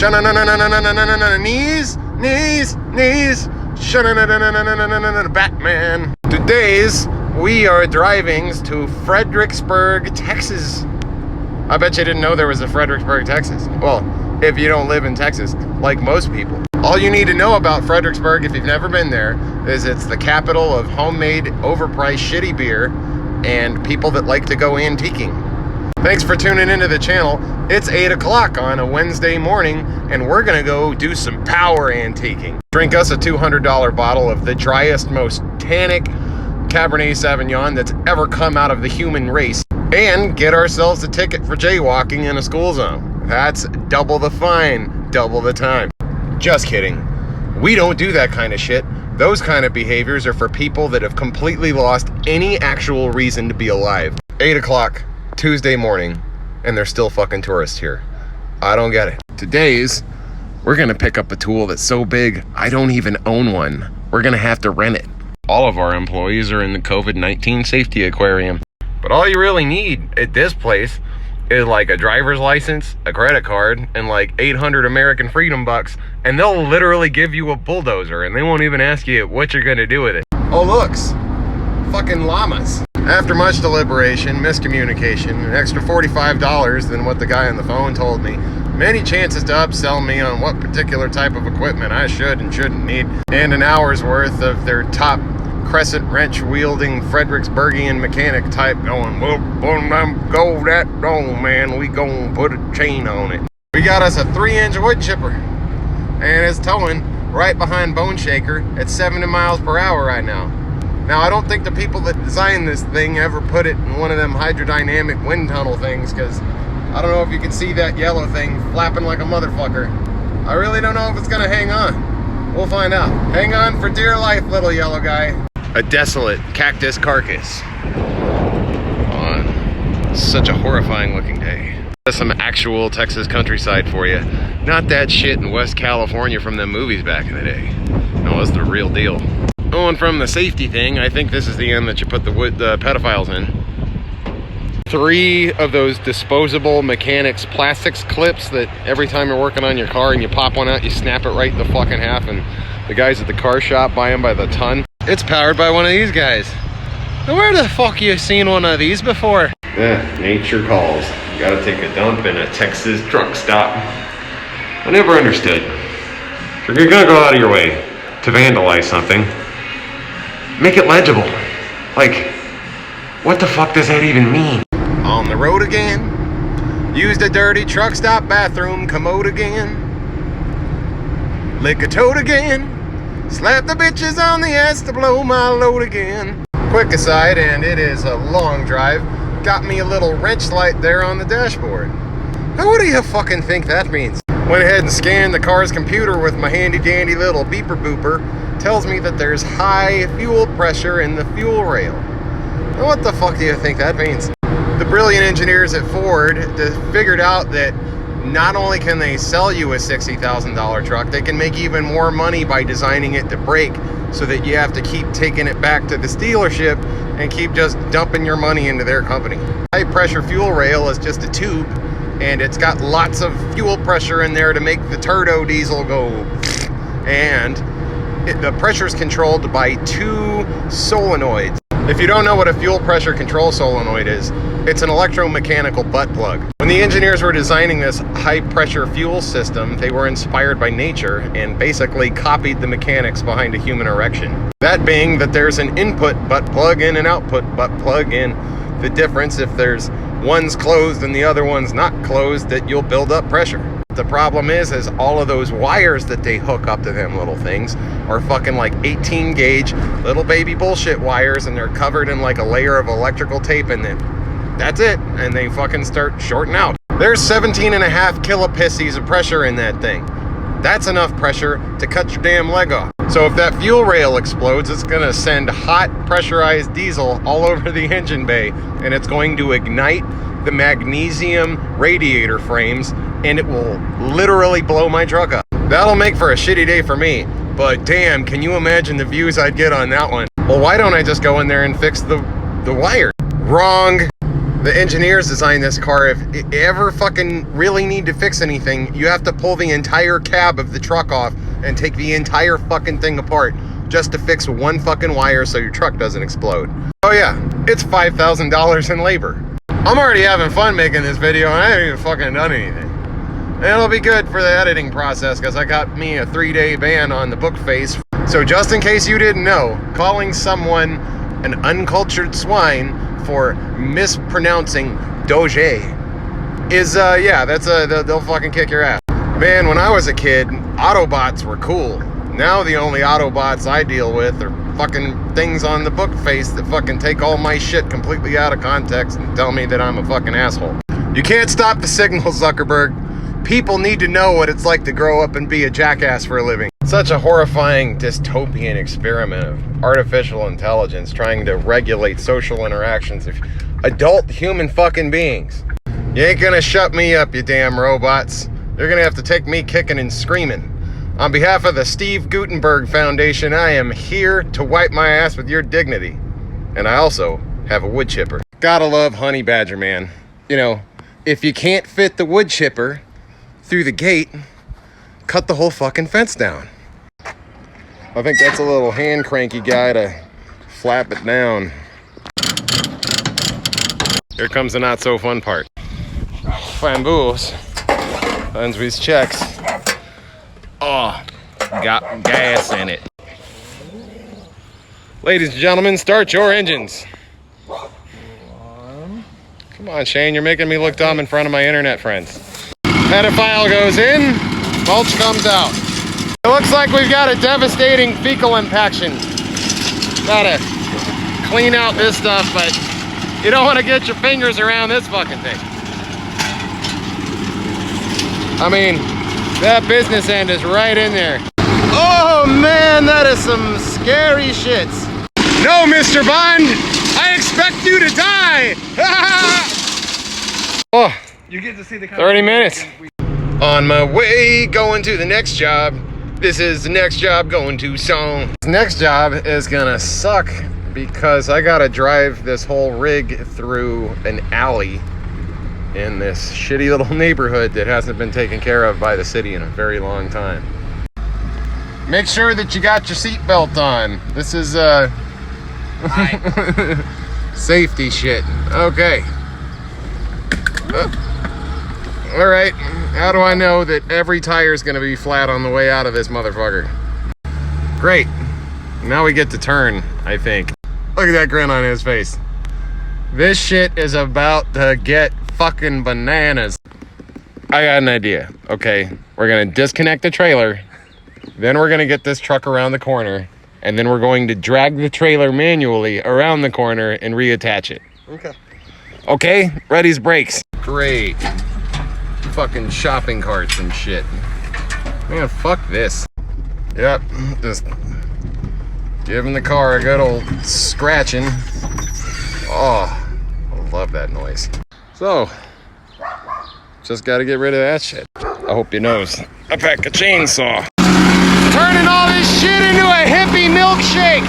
Knees, knees, knees. Batman. Today's we are driving to Fredricksburg, Texas. I bet you didn't know there was a Fredricksburg, Texas. Well, if you don't live in Texas, like most people. All you need to know about Fredricksburg, if you've never been there, is it's the capital of homemade, overpriced, shitty beer and people that like to go antiquing. Thanks for tuning into the channel. It's 8 o'clock on a Wednesday morning, and we're gonna go do some power antiquing. Drink us a $200 bottle of the driest, most tannic Cabernet Sauvignon that's ever come out of the human race, and get ourselves a ticket for jaywalking in a school zone. That's double the fine, double the time. Just kidding. We don't do that kind of shit. Those kind of behaviors are for people that have completely lost any actual reason to be alive. 8 o'clock, Tuesday morning, and there's still fucking tourists here. I don't get it. Today's, we're gonna pick up a tool that's so big, I don't even own one. We're gonna have to rent it. All of our employees are in the COVID-19 safety aquarium. But all you really need at this place is like a driver's license, a credit card, and like 800 American Freedom bucks, and they'll literally give you a bulldozer, and they won't even ask you what you're gonna do with it. Oh, looks, fucking llamas. After much deliberation, miscommunication, an extra $45 than what the guy on the phone told me, many chances to upsell me on what particular type of equipment I should and shouldn't need, and an hour's worth of their top crescent wrench wielding Fredricksburgian mechanic type going, well, go that on, man, we gonna put a chain on it. We got us a 3-inch wood chipper, and it's towing right behind Bone Shaker at 70 miles per hour right now. Now, I don't think the people that designed this thing ever put it in one of them hydrodynamic wind tunnel things, because I don't know if you can see that yellow thing flapping like a motherfucker. I really don't know if it's gonna hang on. We'll find out. Hang on for dear life, little yellow guy. A desolate cactus carcass on such a horrifying looking day. That's some actual Texas countryside for you. Not that shit in West California from them movies back in the day. No, it's the real deal. Oh, and from the safety thing, I think this is the end that you put the pedophiles in. 3 of those disposable mechanics plastics clips that every time you're working on your car and you pop one out, you snap it right in the fucking half, and the guys at the car shop buy them by the ton. It's powered by one of these guys. Now, where the fuck you seen one of these before? Yeah, nature calls. You gotta take a dump in a Texas truck stop. I never understood. If you're gonna go out of your way to vandalize something, make it legible. Like, what the fuck does that even mean? On the road again. Used a dirty truck stop bathroom commode again. Lick a toad again. Slap the bitches on the ass to blow my load again. Quick aside, and it is a long drive, got me a little wrench light there on the dashboard. Now what do you fucking think that means? Went ahead and scanned the car's computer with my handy dandy little beeper booper. Tells me that there's high fuel pressure in the fuel rail. Now what the fuck do you think that means? The brilliant engineers at Ford figured out that not only can they sell you a $60,000 truck, they can make even more money by designing it to break, so that you have to keep taking it back to the dealership and keep just dumping your money into their company. High pressure fuel rail is just a tube, and it's got lots of fuel pressure in there to make the turbo diesel go, and the pressure is controlled by 2 solenoids. If you don't know what a fuel pressure control solenoid is, it's an electromechanical butt plug. When the engineers were designing this high pressure fuel system, they were inspired by nature and basically copied the mechanics behind a human erection. That being that there's an input butt plug and an output butt plug, and the difference, if there's one's closed and the other one's not closed, that you'll build up pressure. The problem is all of those wires that they hook up to them little things are fucking like 18 gauge little baby bullshit wires, and they're covered in like a layer of electrical tape, and then that's it, and they fucking start shorting out. There's 17.5 kilopissies of pressure in that thing. That's enough pressure to cut your damn leg off. So if that fuel rail explodes, it's gonna send hot pressurized diesel all over the engine bay, and it's going to ignite the magnesium radiator frames, and it will literally blow my truck up. That'll make for a shitty day for me, but damn, can you imagine the views I'd get on that one? Well, why don't I just go in there and fix the wire? Wrong. The engineers designed this car. If you ever fucking really need to fix anything, you have to pull the entire cab of the truck off and take the entire fucking thing apart just to fix one fucking wire so your truck doesn't explode. Oh yeah, it's $5,000 in labor. I'm already having fun making this video and I haven't even fucking done anything. And it'll be good for the editing process because I got me a 3-day ban on the book face. So just in case you didn't know, calling someone an uncultured swine for mispronouncing Doge is, yeah, they'll fucking kick your ass. Man, when I was a kid, Autobots were cool. Now the only Autobots I deal with are fucking things on the book face that fucking take all my shit completely out of context and tell me that I'm a fucking asshole. You can't stop the signal, Zuckerberg. People need to know what it's like to grow up and be a jackass for a living. Such a horrifying dystopian experiment of artificial intelligence trying to regulate social interactions of adult human fucking beings. You ain't gonna shut me up, you damn robots. You're gonna have to take me kicking and screaming. On behalf of the Steve Gutenberg Foundation, I am here to wipe my ass with your dignity. And I also have a wood chipper. Gotta love Honey Badger, man. You know, if you can't fit the wood chipper through the gate, cut the whole fucking fence down. I think that's a little hand cranky guy to flap it down. Here comes the not so fun part. Fambos. Funds with checks. Oh, got gas in it. Ladies and gentlemen, start your engines. Come on, Shane, you're making me look dumb in front of my internet friends. Pedophile goes in, mulch comes out. It looks like we've got a devastating fecal impaction. Gotta clean out this stuff, but you don't want to get your fingers around this fucking thing. I mean, that business end is right in there. Oh man, that is some scary shits. No, Mr. Bond, I expect you to die. Oh. You get to see the 30 minutes. On my way, going to the next job. This is the next job going to Song. This next job is gonna suck because I gotta drive this whole rig through an alley in this shitty little neighborhood that hasn't been taken care of by the city in a very long time. Make sure that you got your seatbelt on. This is safety shit. Okay. All right, how do I know that every tire is gonna be flat on the way out of this motherfucker? Great, now we get to turn, I think. Look at that grin on his face. This shit is about to get fucking bananas. I got an idea. Okay, we're gonna disconnect the trailer, then we're gonna get this truck around the corner, and then we're going to drag the trailer manually around the corner and reattach it. Okay. Okay, ready's brakes. Great. Fucking shopping carts and shit. Man, fuck this. Yep, just giving the car a good old scratching. Oh, I love that noise. So, just gotta get rid of that shit. I hope you notice. I pack a chainsaw. Turning all this shit into a hippie milkshake!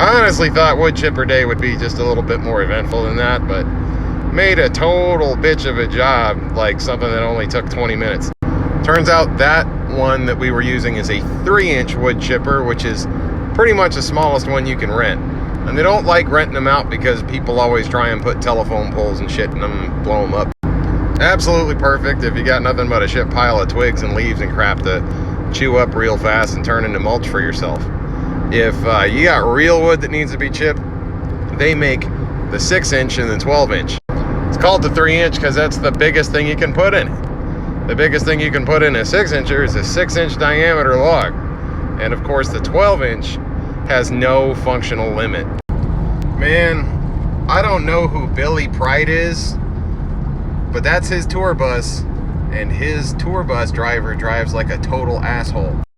I honestly thought wood chipper day would be just a little bit more eventful than that, but made a total bitch of a job, like something that only took 20 minutes. Turns out that one that we were using is a 3-inch wood chipper, which is pretty much the smallest one you can rent. And they don't like renting them out because people always try and put telephone poles and shit in them and blow them up. Absolutely perfect if you got nothing but a shit pile of twigs and leaves and crap to chew up real fast and turn into mulch for yourself. If you got real wood that needs to be chipped, they make the 6-inch and the 12-inch. It's called the 3-inch because that's the biggest thing you can put in it. The biggest thing you can put in a 6-incher is a 6-inch diameter log. And of course the 12-inch has no functional limit. Man, I don't know who Billy Pride is, but that's his tour bus, and his tour bus driver drives like a total asshole.